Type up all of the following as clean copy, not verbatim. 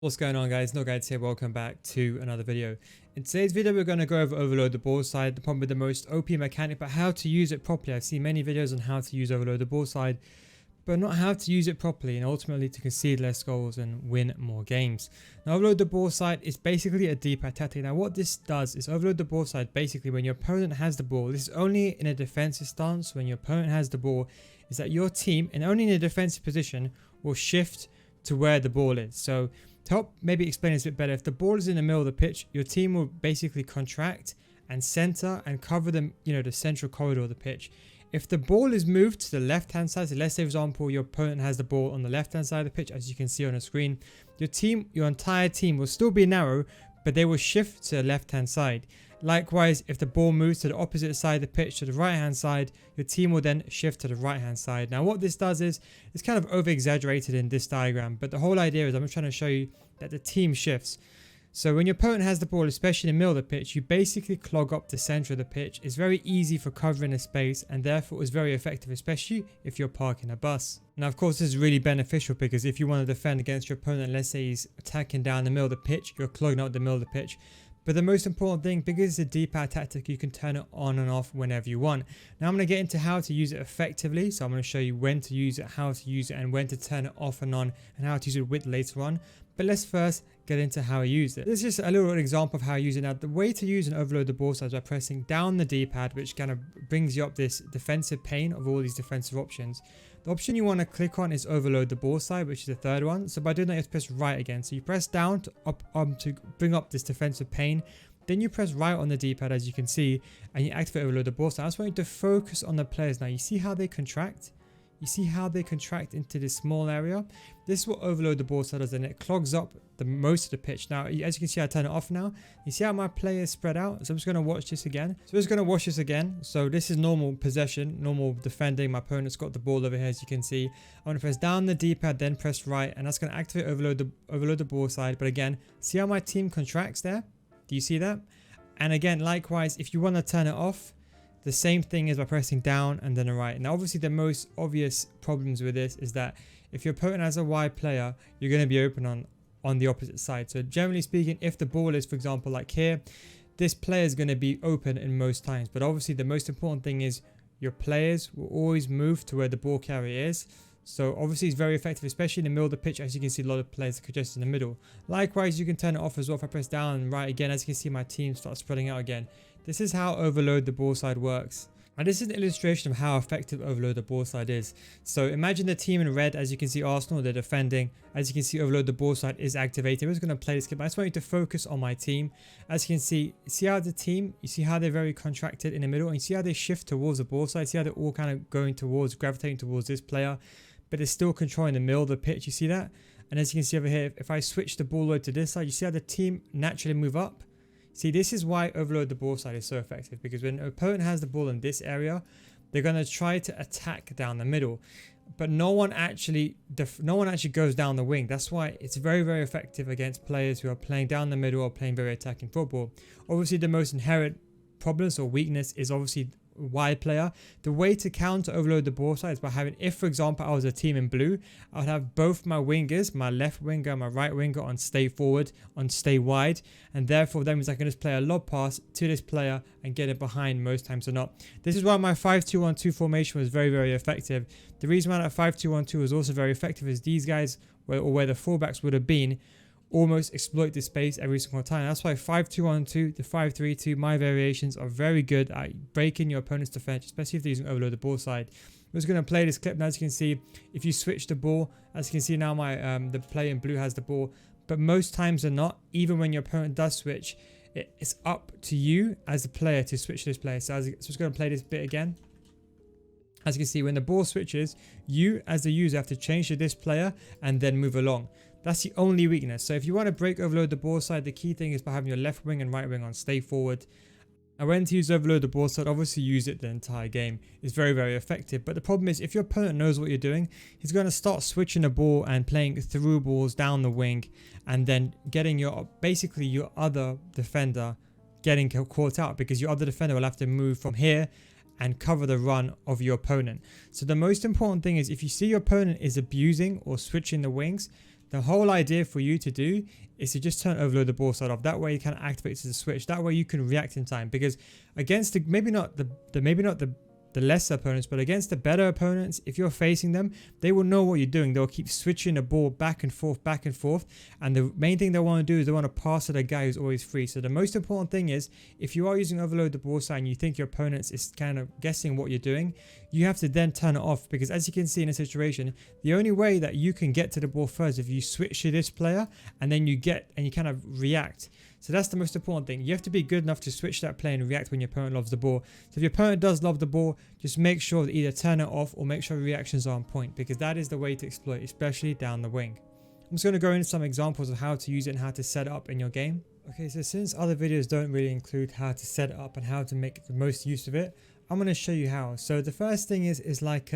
What's going on, guys? No Guides here. Welcome back to another video. In today's video we're going to go over overload the ball side, probably the most OP mechanic, but how to use it properly. I've seen many videos on how to use overload the ball side, but not how to use it properly and ultimately to concede less goals and win more games. Now, overload the ball side is basically a Dpac tactic. Now what this does is overload the ball side basically when your opponent has the ball. This is only in a defensive stance. When your opponent has the ball, is that your team, and only in a defensive position, will shift to where the ball is. So to help maybe explain this a bit better, if the ball is in the middle of the pitch, your team will basically contract and center and cover the central corridor of the pitch. If the ball is moved to the left hand side, so let's say for example your opponent has the ball on the left hand side of the pitch, as you can see on the screen, your entire team will still be narrow, but they will shift to the left hand side. Likewise, if the ball moves to the opposite side of the pitch, to the right hand side, your team will then shift to the right hand side. Now what this does is, it's kind of over exaggerated in this diagram, but the whole idea is I'm trying to show you that the team shifts. So when your opponent has the ball, especially in the middle of the pitch, you basically clog up the center of the pitch. It's very easy for covering a space and therefore is very effective, especially if you're parking a bus. Now of course this is really beneficial because if you want to defend against your opponent, let's say he's attacking down the middle of the pitch, you're clogging up the middle of the pitch. But the most important thing, because it's a Dpac tactic, you can turn it on and off whenever you want. Now I'm going to get into how to use it effectively. So I'm going to show you when to use it, how to use it, and when to turn it off and on, and how to use it with later on. But let's first get into how I use it. This is just a little example of how I use it. Now the way to use and overload the ball side is by pressing down the D-pad, which kind of brings you up this defensive pane of all these defensive options. The option you want to click on is overload the ball side, which is the third one. So by doing that, you have to press right again. So you press down to bring up this defensive pane. Then you press right on the D-pad, as you can see, and you activate overload the ball side. I just want you to focus on the players now. You see how they contract? You see how they contract into this small area? This will overload the ball side, and it clogs up the most of the pitch. Now, as you can see, I turn it off now. You see how my players spread out? So I'm just going to watch this again. So this is normal possession, normal defending. My opponent's got the ball over here, as you can see. I'm going to press down the D-pad, then press right, and that's going to activate overload the ball side. But again, see how my team contracts there? Do you see that? And again, likewise, if you want to turn it off, the same thing is by pressing down and then a right. Now, obviously, the most obvious problems with this is that if your opponent has a wide player, you're going to be open on the opposite side. So generally speaking, if the ball is, for example, like here, this player is going to be open in most times. But obviously, the most important thing is your players will always move to where the ball carrier is. So obviously it's very effective, especially in the middle of the pitch. As you can see, a lot of players are congested in the middle. Likewise, you can turn it off as well. If I press down and right again, as you can see, my team starts spreading out again. This is how overload the ball side works. And this is an illustration of how effective overload the ball side is. So imagine the team in red, as you can see, Arsenal, they're defending. As you can see, overload the ball side is activated. I'm just going to play this clip. I just want you to focus on my team. As you can see how the team, you see how they're very contracted in the middle, and you see how they shift towards the ball side. See how they're all kind of going towards, gravitating towards this player, but it's still controlling the middle of the pitch. You see that? And as you can see over here, if I switch the ball over to this side, you see how the team naturally move up? See, this is why overload the ball side is so effective, because when an opponent has the ball in this area, they're going to try to attack down the middle, but no one actually goes down the wing. That's why it's very, very effective against players who are playing down the middle or playing very attacking football. Obviously, the most inherent problems or weakness is obviously wide player. The way to counter overload the ball side is by having, if for example I was a team in blue, I would have both my wingers, my left winger and my right winger, on stay forward, on stay wide, and therefore that means I can just play a lob pass to this player and get it behind most times or not. This is why my 5-2-1-2 formation was very, very effective. The reason why that 5-2-1-2 was also very effective is these guys, where the fullbacks would have been, almost exploit this space every single time. That's why 5-2-1-2, the 5-3-2, my variations are very good at breaking your opponent's defense, especially if they're using overload the ball side. I'm just going to play this clip now. As you can see, if you switch the ball, as you can see now, the player in blue has the ball, but most times than not, even when your opponent does switch, it's up to you as the player to switch this player. So I'm just going to play this bit again. As you can see, when the ball switches, you as the user have to change to this player and then move along. That's the only weakness. So if you want to break overload the ball side, the key thing is by having your left wing and right wing on stay forward. And when to use overload the ball side, obviously use it the entire game. It's very, very effective. But the problem is, if your opponent knows what you're doing, he's going to start switching the ball and playing through balls down the wing, and then getting your other defender getting caught out, because your other defender will have to move from here and cover the run of your opponent. So the most important thing is, if you see your opponent is abusing or switching the wings, The whole idea for you to do is to just turn overload the ball side off. That way you can activate the switch. That way you can react in time, because against the maybe not the lesser opponents, but against the better opponents, if you're facing them, they will know what you're doing. They'll keep switching the ball back and forth, and the main thing they want to do is they want to pass to the guy who's always free. So the most important thing is, if you are using overload the ball side and you think your opponent is kind of guessing what you're doing, you have to then turn it off, because as you can see in a situation, the only way that you can get to the ball first is if you switch to this player and then you kind of react. So that's the most important thing. You have to be good enough to switch that play and react when your opponent loves the ball. So if your opponent does love the ball, just make sure to either turn it off or make sure reactions are on point, because that is the way to exploit, especially down the wing. I'm just going to go into some examples of how to use it and how to set it up in your game. Okay, so since other videos don't really include how to set it up and how to make the most use of it, I'm going to show you how. So the first thing is like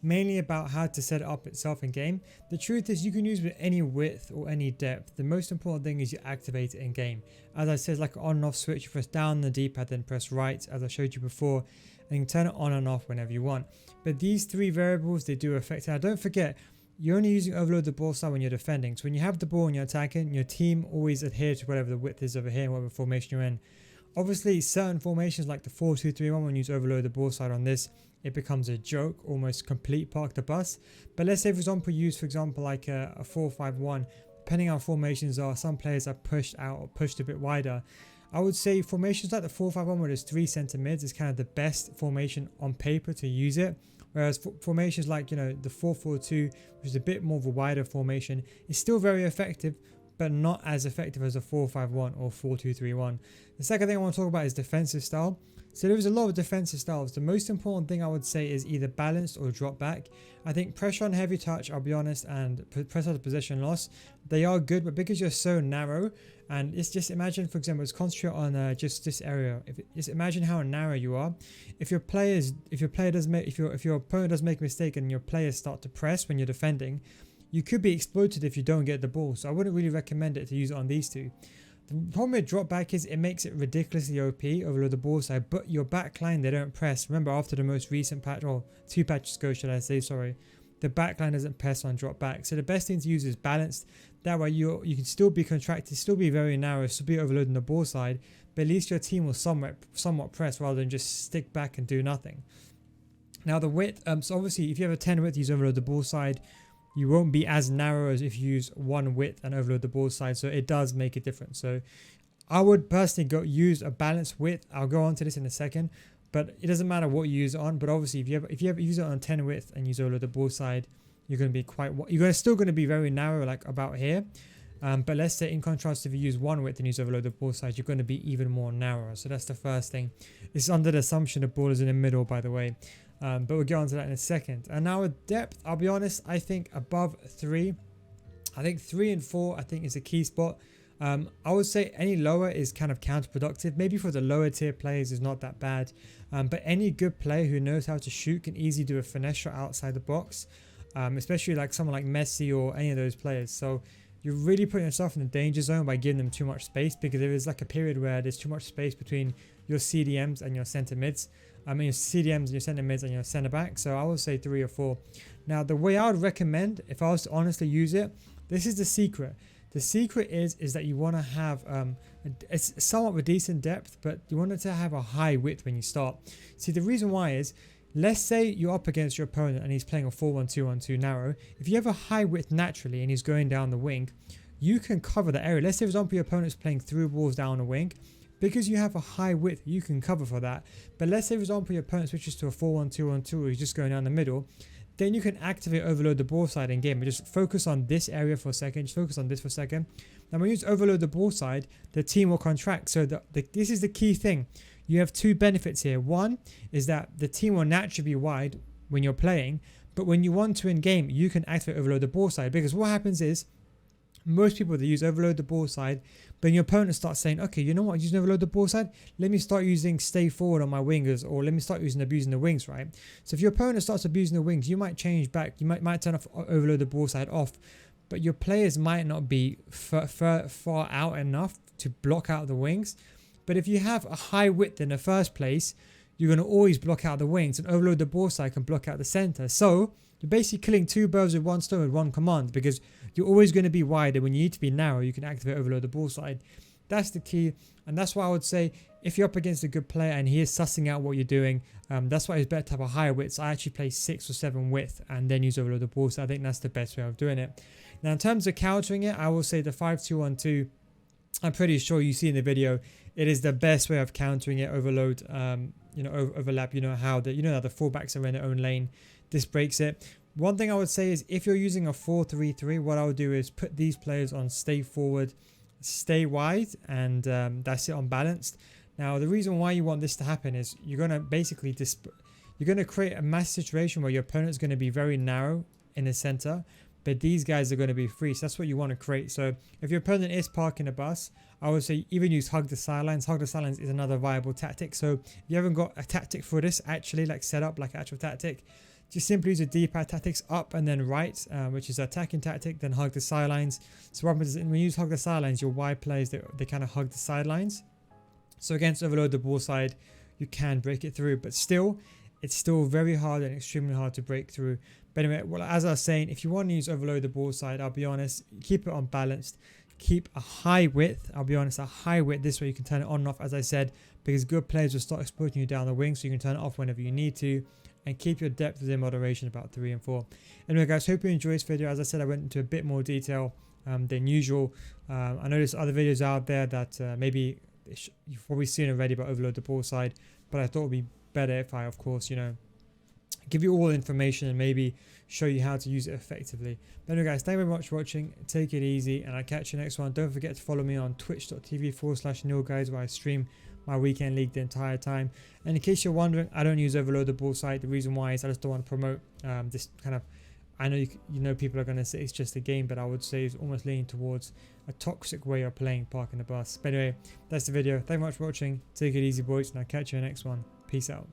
mainly about how to set it up itself in game. The truth is you can use it with any width or any depth. The most important thing is you activate it in game. As I said, like an on and off switch, you press down the D-pad, then press right, as I showed you before, and you can turn it on and off whenever you want. But these three variables, they do affect it. Now don't forget, you're only using overload the ball side when you're defending. So when you have the ball and you're attacking, your team always adhere to whatever the width is over here and whatever formation you're in. Obviously, certain formations like the 4-2-3-1, when you use overload the ball side on this, it becomes a joke, almost complete park the bus. But let's say, for example, use, for example, like a 4-5-1. Depending on how formations are, some players are pushed out or pushed a bit wider. I would say formations like the 4-5-1, where there's 3 centre mids, is kind of the best formation on paper to use it. Whereas formations like, you know, the 4-4-2, which is a bit more of a wider formation, is still very effective, but not as effective as a 4-5-1 or 4-2-3-1. The second thing I want to talk about is defensive style. So there is a lot of defensive styles. The most important thing I would say is either balanced or drop back. I think pressure on heavy touch, I'll be honest, and pressure on possession loss, they are good, but because you're so narrow, and it's just imagine, for example, let's concentrate on just this area. Just imagine how narrow you are. If your opponent does make a mistake and your players start to press when you're defending, you could be exploited if you don't get the ball. So I wouldn't really recommend it to use it on these two. The problem with drop back is it makes it ridiculously OP overload the ball side, but your back line, they don't press. Remember, after the most recent patch, or 2 patches ago should I say, sorry, the back line doesn't press on drop back. So the best thing to use is balanced. That way you can still be contracted, still be very narrow, still be overloading the ball side, but at least your team will somewhat press rather than just stick back and do nothing. Now the width, so obviously if you have a 10 width, use overload the ball side. You won't be as narrow as if you use 1 width and overload the ball side, so it does make a difference. So I would personally use a balanced width. I'll go on to this in a second, but it doesn't matter what you use it on. But obviously, if you use it on 10 width and use overload the ball side, you're going to be still going to be very narrow, like about here. But let's say in contrast, if you use 1 width and use overload the ball side, you're going to be even more narrow. So that's the first thing. It's under the assumption the ball is in the middle, by the way. But we'll get on to that in a second. And now with depth, I'll be honest, I think above 3. I think 3 and 4, I think is a key spot. I would say any lower is kind of counterproductive. Maybe for the lower tier players is not that bad. But any good player who knows how to shoot can easily do a finesse shot outside the box. Especially like someone like Messi or any of those players. So you're really putting yourself in the danger zone by giving them too much space, because there is like a period where there's too much space between your CDMs and your centre mids. I mean your CDMs and your centre mids and your centre back. So I would say 3 or 4. Now the way I would recommend, if I was to honestly use it, this is the secret. The secret is that you want to have it's somewhat of a decent depth, but you want it to have a high width when you start. See, the reason why is, let's say you're up against your opponent and he's playing a 4-1-2-1-2 narrow. If you have a high width naturally and he's going down the wing, you can cover the area. Let's say, for example, your opponent's playing through balls down the wing. Because you have a high width, you can cover for that. But let's say, for example, your opponent switches to a 4-1-2-1-2, or he's just going down the middle. Then you can activate overload the ball side in game, but just focus on this area for a second. Just focus on this for a second. Now when you use overload the ball side, the team will contract. So this is the key thing. You have 2 benefits here. One is that the team will naturally be wide when you're playing, but when you want to in game, you can activate overload the ball side, because what happens is, most people, they use overload the ball side, but your opponent starts saying, okay, you know what, using overload the ball side, let me start using stay forward on my wingers, or let me start abusing the wings, right? So if your opponent starts abusing the wings, you might change back, you might turn off overload the ball side off, but your players might not be far out enough to block out the wings. But if you have a high width in the first place, you're going to always block out the wings, and overload the ball side can block out the center. So you're basically killing 2 birds with 1 stone with 1 command, because you're always going to be wide, and when you need to be narrow, you can activate overload the ball side. That's the key, and that's why I would say if you're up against a good player and he is sussing out what you're doing, that's why it's better to have a higher width. So I actually play 6 or 7 width and then use overload the ball. So I think that's the best way of doing it. Now in terms of countering it, I will say the 5-2-1-2. I'm pretty sure you see in the video, it is the best way of countering it. Overload, overlap. You know how the fullbacks are in their own lane. This breaks it. One thing I would say is if you're using a 4-3-3, what I would do is put these players on stay forward, stay wide, and that's it on balanced. Now the reason why you want this to happen is you're going to basically you're going to create a mass situation where your opponent is going to be very narrow in the center, but these guys are going to be free. So that's what you want to create. So if your opponent is parking a bus, I would say even use hug the sidelines. Hug the sidelines is another viable tactic. So if you haven't got a tactic for this, actually like set up like actual tactic, just simply use a Dpac tactics up and then right, which is attacking tactic, then hug the sidelines. So what happens is when you use hug the sidelines, your wide players, they kind of hug the sidelines. So against overload the ball side, you can break it through, but still, it's still very hard and extremely hard to break through. But anyway, well, as I was saying, if you want to use overload the ball side, I'll be honest, keep it unbalanced. Keep a high width. I'll be honest, a high width. This way you can turn it on and off, as I said, because good players will start exploiting you down the wing, so you can turn it off whenever you need to. And keep your depth within moderation, about 3 and 4. Anyway guys, hope you enjoyed this video. As I said, I went into a bit more detail than usual. I know there's other videos out there that maybe you've probably seen already about overload the ball side, but I thought it would be better if I, of course, give you all the information and maybe show you how to use it effectively. But anyway guys, thank you very much for watching. Take it easy, and I'll catch you next one. Don't forget to follow me on twitch.tv/Neil guys, where I stream my weekend league the entire time. And in case you're wondering, I don't use overload the ball side. The reason why is I just don't want to promote this kind of, I know people are going to say it's just a game, but I would say it's almost leaning towards a toxic way of playing parking the bus. But anyway, that's the video. Thank you very much for watching. Take it easy boys, and I'll catch you in the next one. Peace out.